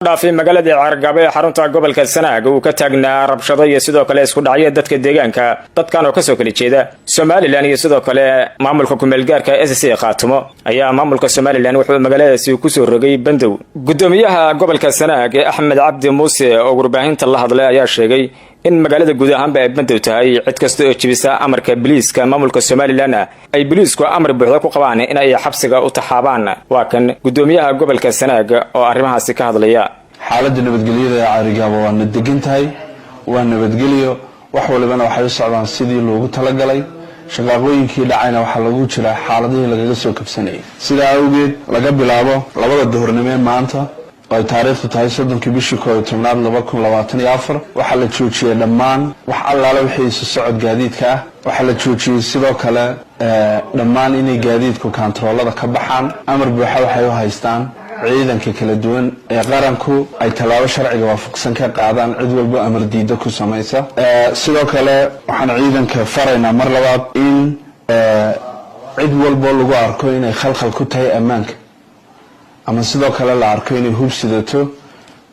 في magaalada Caargaabe ee xarunta gobolka Sanaag uu ka taagnaa rabshado iyo sidoo kale isku dhacyo dadka deegaanka dadkan oo ka soo kala jeeda Soomaaliland iyo sidoo kale maamulka ku meel gaarka SSC Khaatumo ayaa maamulka Soomaaliland wuxuu magaaladaasi ku soo rogay bandow gudoomiyaha gobolka Sanaag Axmed Cabdi Muuse oo warbaahinta la hadlay ayaa sheegay in magaalada guud ahaanba ay bandow tahay cid kasta oo jibisa amarka booliiska maamulka Soomaaliland ay booliisku amar buuxda ku qabaan in ay xabsiga u taxaabaan waa kan gudoomiyaha gobolka Sanaag oo arrimahaasi ka hadlaya xaaladda nabadgelyada ee Caargaabe waa degan tahay waa nabadgelyo wax walibana waxay u socdaan sidii loogu talagalay shaqooyinkii dhacayna waxa lagu jira xaaladihii laga soo kabsanay sida awgeed laga bilaabo labada duhurnimo maanta oo taariikhdu tahay 3 bishii 11 2024 waxa la joojiyay dhammaan wax allaala wixii socod gaadiidka waxa la joojiyay sidoo kale dhammaan inay gaadiidku kantaroolada ka baxaan amar buuxa waxay u haystaan ciidanka kala duwan ee qaranku ay talaabo sharciga waafaqsan ka qaadaan cid walba amar diido ku sameeysa sidoo kale waxaan ciidanka faraynaa mar labaad in cid walba lagu arko inay khalkhal ku tahay amaanka ama sidoo kale la arko inay hubsidato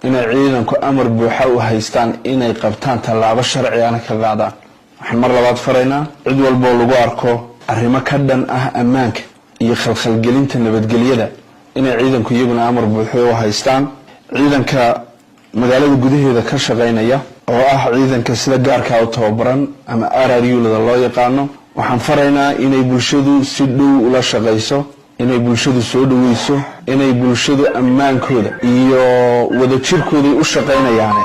inay ciidanku amar buuxa u haystaan inay qabtaan talaabo sharci ah ka qaadaan waxaan mar labaad faraynaa cid walba lagu arko arrimo ka dhan ah amaanka iyo khalkhal gelinta nabadgelyada inay ciidanku iyaguna amar buuxo u haystaan ciidanka magaalada gudaheeda ka shaqeynaya oo ah ciidanka sida gaarka u tababaran ama RRU-da loo yaqaano waxaan faraynaa inay bulshadu si dhow ula shaqeyso inay bulshadu soo dhaweyso inay bulshadu ammaankooda iyo wadajirkooda u shaqeynayaan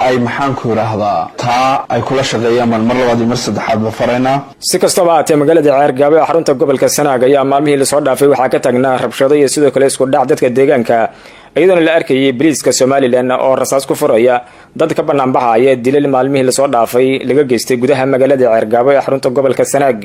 ay maxaan ku raahdaa taa ay kula shaqeeyaan mar labaad iyo mar saddexaad ba faraynaa si kastaba ahaatee magaalada Caargaabe ee xarunta gobolka Sanaag ayaa maalmihii la soo dhaafay waxa ka taagnaa rabshado iyo sidoo kale isku dhac dadka deegaanka iyadoo la arkayay booliiska Soomaaliland oo rasaas ku furaya dad ka banaan baxaya dilal maalmihii la soo dhaafay laga geystay gudaha magaalada Caargaabe ee xarunta gobolka Sanaag